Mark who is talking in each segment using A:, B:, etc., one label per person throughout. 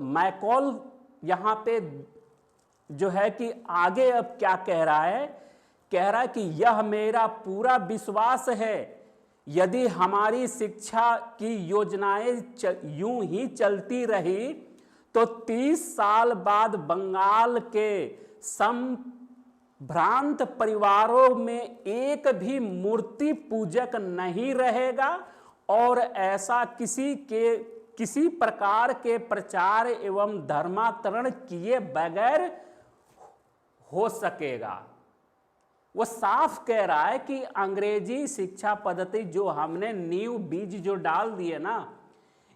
A: McCall यहाँ पे जो है कि आगे अब क्या कह रहा है, कह रहा है कि यह मेरा पूरा विश्वास है, यदि हमारी शिक्षा की योजनाएं यूं ही चलती रही तो 30 साल बाद बंगाल के संभ्रांत परिवारों में एक भी मूर्ति पूजक नहीं रहेगा और ऐसा किसी प्रकार के प्रचार एवं धर्मांतरण किए बगैर हो सकेगा। वो साफ कह रहा है कि अंग्रेजी शिक्षा पद्धति जो हमने नींव बीज जो डाल दिए ना,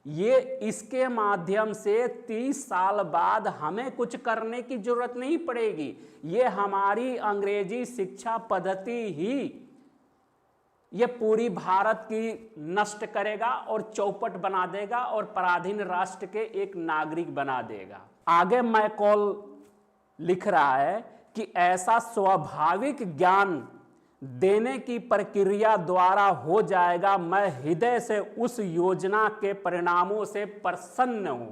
A: ये इसके माध्यम से 30 साल बाद हमें कुछ करने की जरूरत नहीं पड़ेगी। ये हमारी अंग्रेजी शिक्षा पद्धति ही ये पूरी भारत की नष्ट करेगा और चौपट बना देगा और पराधीन राष्ट्र के एक नागरिक बना देगा। आगे मैकॉल लिख रहा है कि ऐसा स्वाभाविक ज्ञान देने की प्रक्रिया द्वारा हो जाएगा। मैं हृदय से उस योजना के परिणामों से प्रसन्न हूं।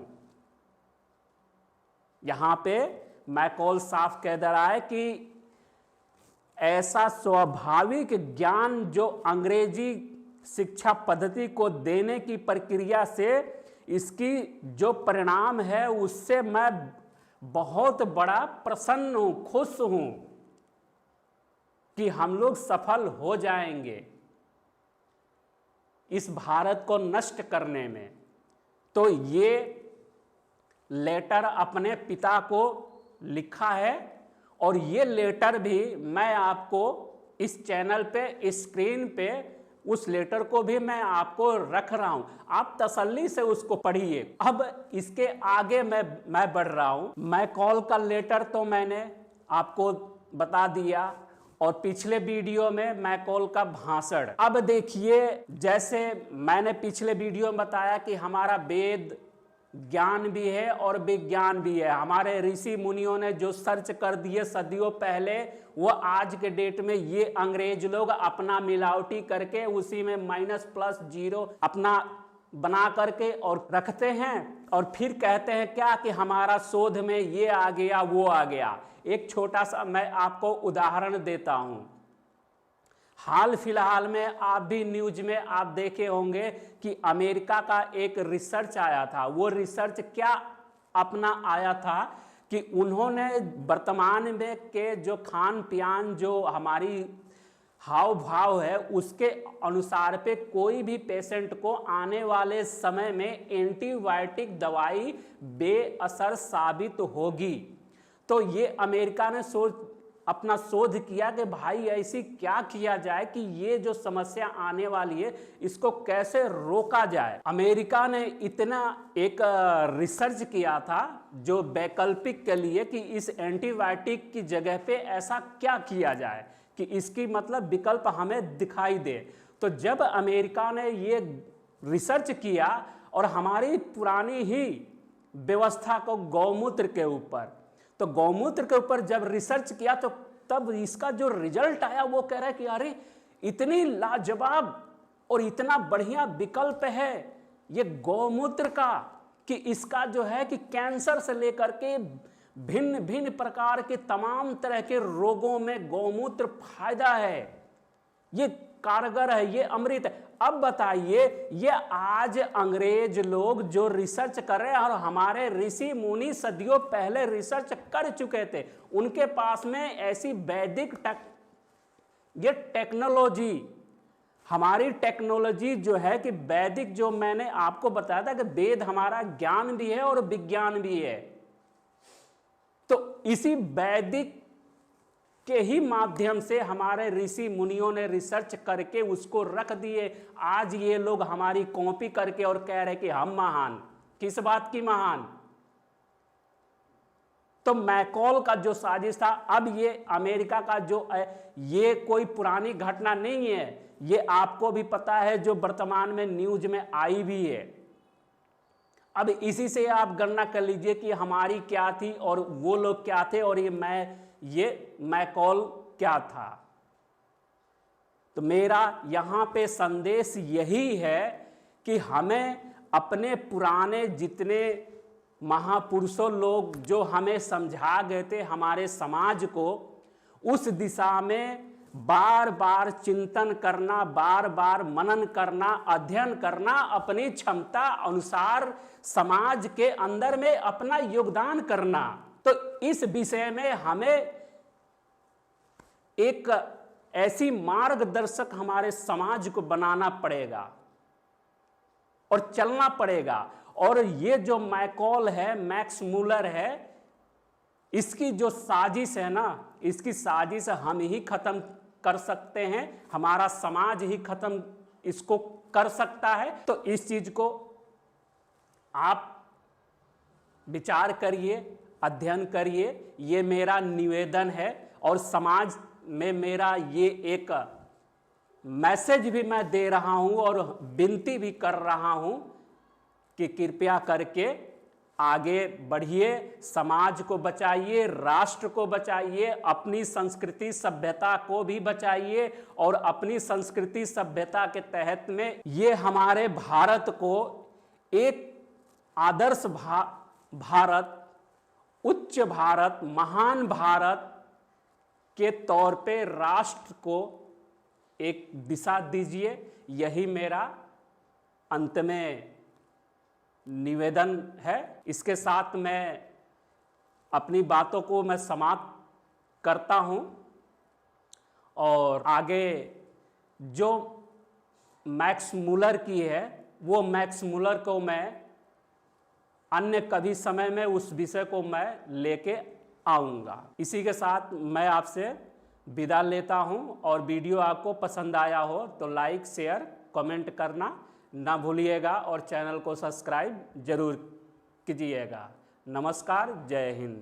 A: यहां पे मैकॉल साफ कह दे रहा है कि ऐसा स्वाभाविक ज्ञान जो अंग्रेजी शिक्षा पद्धति को देने की प्रक्रिया से इसकी जो परिणाम है उससे मैं बहुत बड़ा प्रसन्न हूं, खुश हूं कि हम लोग सफल हो जाएंगे इस भारत को नष्ट करने में। तो ये लेटर अपने पिता को लिखा है और ये लेटर भी मैं आपको इस चैनल पे स्क्रीन पे उस लेटर को भी मैं आपको रख रहा हूं, आप तसल्ली से उसको पढ़िए। अब इसके आगे मैं बढ़ रहा हूं। मैकॉल का लेटर तो मैंने आपको बता दिया और पिछले वीडियो में मैकॉल का भाषण। अब देखिए, जैसे मैंने पिछले वीडियो में बताया कि हमारा वेद ज्ञान भी है और विज्ञान भी है। हमारे ऋषि मुनियों ने जो सर्च कर दिए सदियों पहले, वो आज के डेट में ये अंग्रेज लोग अपना मिलावटी करके उसी में माइनस प्लस जीरो अपना बना करके और रखते हैं और फिर कहते हैं क्या कि हमारा शोध में ये आ गया वो आ गया। एक छोटा सा मैं आपको उदाहरण देता हूं। हाल फिलहाल में आप भी न्यूज में आप देखे होंगे कि अमेरिका का एक रिसर्च आया था। वो रिसर्च क्या अपना आया था कि उन्होंने वर्तमान में के जो खान पियान जो हमारी हाव भाव है उसके अनुसार पे कोई भी पेशेंट को आने वाले समय में एंटीबायोटिक दवाई बेअसर साबित होगी। तो ये अमेरिका ने अपना शोध किया कि भाई ऐसी क्या किया जाए कि ये जो समस्या आने वाली है इसको कैसे रोका जाए। अमेरिका ने इतना एक रिसर्च किया था जो वैकल्पिक के लिए कि इस एंटीबायोटिक की जगह पे ऐसा क्या किया जाए कि इसकी मतलब विकल्प हमें दिखाई दे। तो जब अमेरिका ने ये रिसर्च किया और हमारी पुरानी ही व्यवस्था को गौमूत्र के ऊपर, तो गौमूत्र के ऊपर जब रिसर्च किया तो तब इसका जो रिजल्ट आया वो कह रहा है कि अरे इतनी लाजवाब और इतना बढ़िया विकल्प है ये गौमूत्र का कि इसका जो है कि कैंसर से लेकर के भिन्न भिन्न प्रकार के तमाम तरह के रोगों में गौमूत्र फायदा है, ये कारगर है, ये अमृत है। अब बताइए, ये आज अंग्रेज लोग जो रिसर्च कर रहे हैं और हमारे ऋषि मुनि सदियों पहले रिसर्च कर चुके थे, उनके पास में ऐसी वैदिक ये टेक्नोलॉजी, हमारी टेक्नोलॉजी जो है कि वैदिक, जो मैंने आपको बताया था कि वेद हमारा ज्ञान भी है और विज्ञान भी है, तो इसी वैदिक के ही माध्यम से हमारे ऋषि मुनियों ने रिसर्च करके उसको रख दिए। आज ये लोग हमारी कॉपी करके और कह रहे कि हम महान। किस बात की महान? तो मैकॉल का जो साजिश था, अब ये अमेरिका का जो है ये कोई पुरानी घटना नहीं है, ये आपको भी पता है, जो वर्तमान में न्यूज में आई भी है। अब इसी से आप गणना कर लीजिए कि हमारी क्या थी और वो लोग क्या थे और ये मैकॉल क्या था। तो मेरा यहां पे संदेश यही है कि हमें अपने पुराने जितने महापुरुषों लोग जो हमें समझा गए थे, हमारे समाज को उस दिशा में बार बार चिंतन करना, बार बार मनन करना, अध्ययन करना, अपनी क्षमता अनुसार समाज के अंदर में अपना योगदान करना। तो इस विषय में हमें एक ऐसी मार्गदर्शक हमारे समाज को बनाना पड़ेगा और चलना पड़ेगा। और ये जो मैकॉल है, मैक्स मुलर है, इसकी जो साजिश है ना, इसकी साजिश हम ही खत्म कर सकते हैं, हमारा समाज ही खत्म इसको कर सकता है। तो इस चीज को आप विचार करिए, अध्ययन करिए, ये मेरा निवेदन है। और समाज में मेरा ये एक मैसेज भी मैं दे रहा हूं और विनती भी कर रहा हूं कि कृपया करके आगे बढ़िए, समाज को बचाइए, राष्ट्र को बचाइए, अपनी संस्कृति सभ्यता को भी बचाइए। और अपनी संस्कृति सभ्यता के तहत में ये हमारे भारत को एक आदर्श भारत, उच्च भारत, महान भारत के तौर पे राष्ट्र को एक दिशा दीजिए। यही मेरा अंत में निवेदन है। इसके साथ मैं अपनी बातों को मैं समाप्त करता हूं और आगे जो मैक्स मुलर की है, वो मैक्स मुलर को मैं अन्य कभी समय में उस विषय को मैं लेके आऊँगा। इसी के साथ मैं आपसे विदा लेता हूं। और वीडियो आपको पसंद आया हो तो लाइक, शेयर, कमेंट करना ना भूलिएगा और चैनल को सब्सक्राइब जरूर कीजिएगा। नमस्कार, जय हिंद।